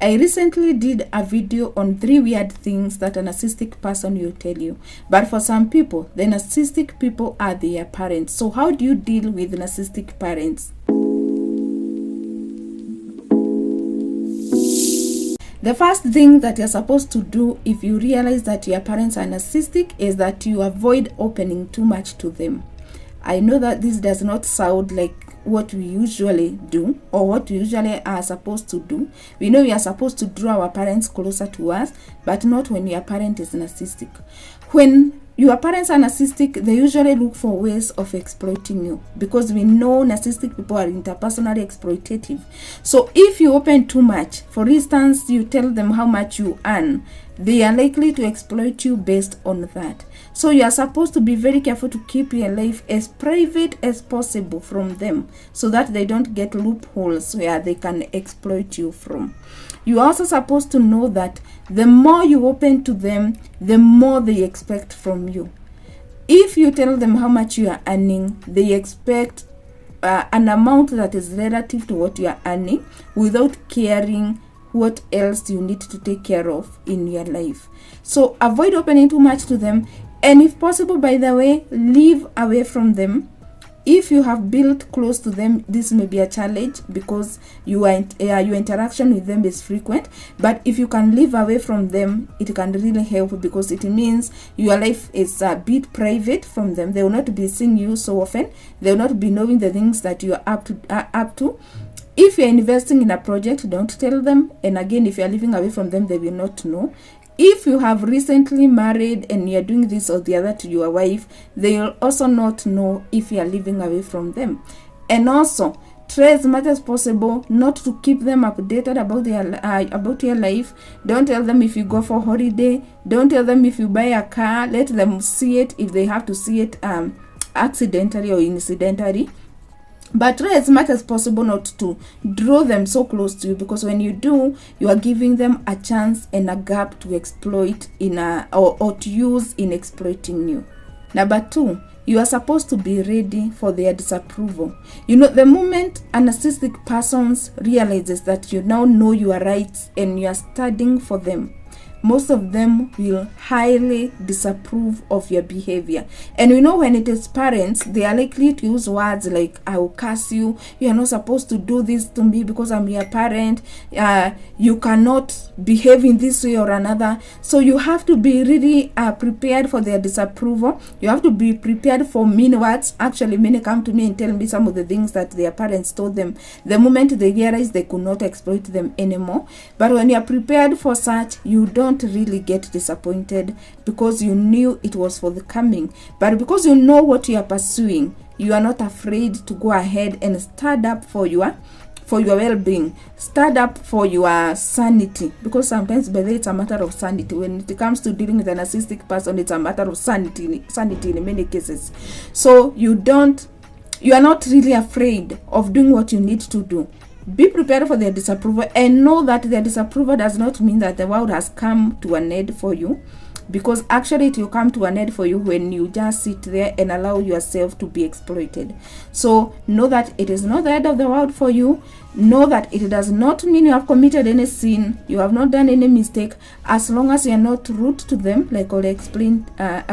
I recently did a video on 3 weird things that a narcissistic person will tell you. But for some people, the narcissistic people are their parents. So how do you deal with narcissistic parents? The first thing that you're supposed to do if you realize that your parents are narcissistic is that you avoid opening too much to them. I know that this does not sound like what we usually do or what we usually are supposed to do. We know we are supposed to draw our parents closer to us, but not when your parent is narcissistic. When your parents are narcissistic, they usually look for ways of exploiting you, because we know narcissistic people are interpersonally exploitative. So if you open too much, for instance, you tell them how much you earn, they are likely to exploit you based on that. So you are supposed to be very careful to keep your life as private as possible from them, so that they don't get loopholes where they can exploit you from. You are also supposed to know that the more you open to them, the more they expect from you. If you tell them how much you are earning, they expect an amount that is relative to what you are earning, without caring what else you need to take care of in your life. So avoid opening too much to them, and if possible, by the way, live away from them. If you have built close to them, this may be a challenge because your interaction with them is frequent. But if you can live away from them, it can really help, because it means your life is a bit private from them. They will not be seeing you so often. They will not be knowing the things that you are up to. If you're investing in a project, don't tell them. And again, if you're living away from them, they will not know. If you have recently married and you're doing this or the other to your wife, they will also not know if you're living away from them. And also, try as much as possible not to keep them updated about your life. Don't tell them if you go for holiday. Don't tell them if you buy a car. Let them see it if they have to see it accidentally or incidentally. But try as much as possible not to draw them so close to you, because when you do, you are giving them a chance and a gap to exploit or to use in exploiting you. Number 2, you are supposed to be ready for their disapproval. You know, the moment a narcissistic person realizes that you now know your rights and you are studying for them, most of them will highly disapprove of your behavior. And we know when it is parents, they are likely to use words like, I will curse you, you are not supposed to do this to me because I'm your parent, you cannot behave in this way or another. So you have to be really prepared for their disapproval. You have to be prepared for mean words. Actually, many come to me and tell me some of the things that their parents told them the moment they realized they could not exploit them anymore. But when you are prepared for such, you don't really get disappointed, because you knew it was for the coming. But because you know what you are pursuing, you are not afraid to go ahead and stand up for your well-being, stand up for your sanity, because sometimes by the way, it's a matter of sanity. When it comes to dealing with a narcissistic person, it's a matter of sanity in many cases. So you are not really afraid of doing what you need to do. Be prepared for their disapproval, and know that their disapproval does not mean that the world has come to an end for you, because actually it will come to an end for you when you just sit there and allow yourself to be exploited. So know that it is not the end of the world for you. Know that it does not mean you have committed any sin, you have not done any mistake. As long as you are not rude to them, like I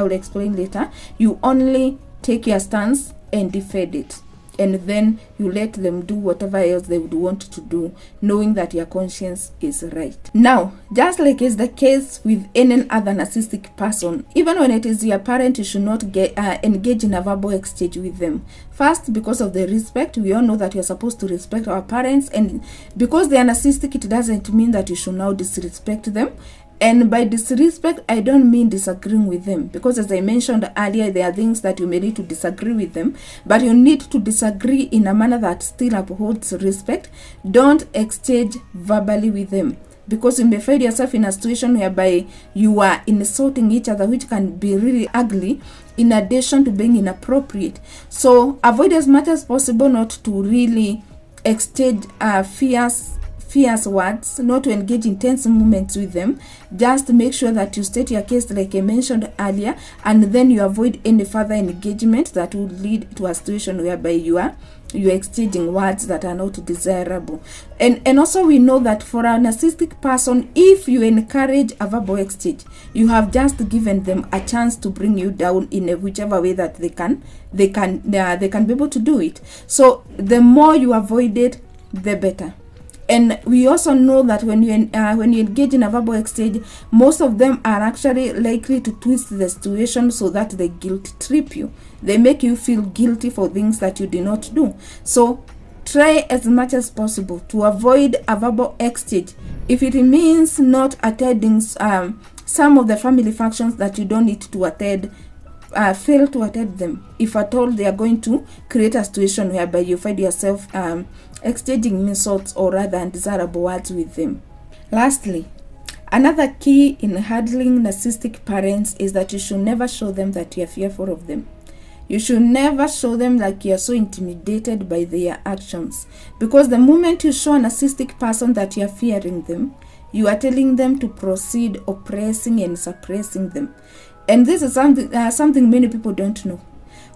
will explain later, you only take your stance and defend it. And then you let them do whatever else they would want to do, knowing that your conscience is right. Now, just like is the case with any other narcissistic person, even when it is your parent, you should not engage in a verbal exchange with them. First, because of the respect. We all know that we are supposed to respect our parents, and because they are narcissistic, it doesn't mean that you should now disrespect them. And by disrespect, I don't mean disagreeing with them, because as I mentioned earlier, there are things that you may need to disagree with them, but you need to disagree in a manner that still upholds respect. Don't exchange verbally with them, because you may find yourself in a situation whereby you are insulting each other, which can be really ugly, in addition to being inappropriate. So avoid as much as possible not to really exchange fierce words, not to engage in tense moments with them. Just make sure that you state your case like I mentioned earlier, and then you avoid any further engagement that would lead to a situation whereby you're exchanging words that are not desirable. And also we know that for a narcissistic person, if you encourage a verbal exchange, you have just given them a chance to bring you down in a whichever way that they can be able to do it. So the more you avoid it, the better. And we also know that when you engage in a verbal exchange, most of them are actually likely to twist the situation so that they guilt trip you. They make you feel guilty for things that you did not do. So try as much as possible to avoid a verbal exchange. If it means not attending some of the family functions that you don't need to attend, fail to attend them. If at all they are going to create a situation whereby you find yourself exchanging insults or rather undesirable words with them. Lastly, another key in handling narcissistic parents is that you should never show them that you are fearful of them. You should never show them like you are so intimidated by their actions, because the moment you show a narcissistic person that you are fearing them, you are telling them to proceed oppressing and suppressing them. And this is something many people don't know.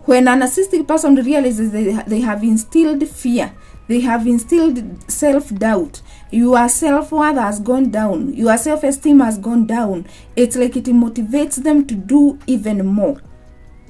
When a narcissistic person realizes they have instilled fear, they have instilled self-doubt, your self-worth has gone down, your self-esteem has gone down, it's like it motivates them to do even more.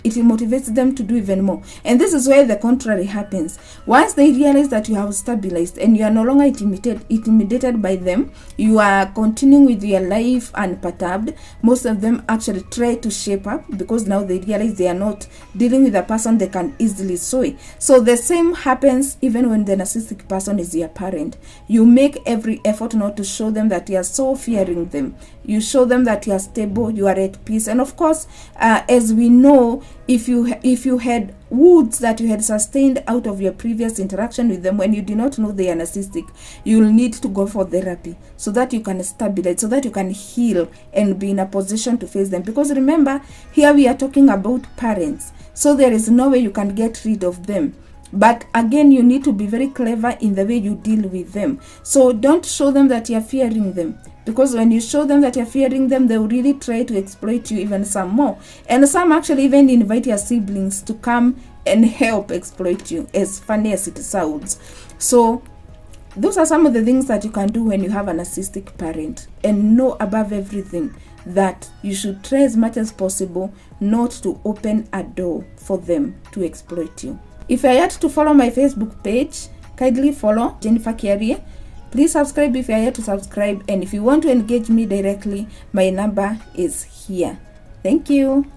It motivates them to do even more. And this is where the contrary happens. Once they realize that you have stabilized and you are no longer intimidated by them, you are continuing with your life unperturbed. Most of them actually try to shape up because now they realize they are not dealing with a person they can easily sway. So the same happens even when the narcissistic person is your parent. You make every effort not to show them that you are so fearing them. You show them that you are stable, you are at peace. And of course, as we know, if you had wounds that you had sustained out of your previous interaction with them when you did not know they are narcissistic, you will need to go for therapy so that you can stabilize, so that you can heal and be in a position to face them. Because remember, here we are talking about parents, so there is no way you can get rid of them. But again, you need to be very clever in the way you deal with them. So don't show them that you're fearing them, because when you show them that you're fearing them, they will really try to exploit you even some more. And some actually even invite your siblings to come and help exploit you, as funny as it sounds. So those are some of the things that you can do when you have a narcissistic parent. And know above everything that you should try as much as possible not to open a door for them to exploit you. If you're yet to follow my Facebook page, kindly follow Jeniffer Kiarie. Please subscribe if you're yet to subscribe. And if you want to engage me directly, my number is here. Thank you.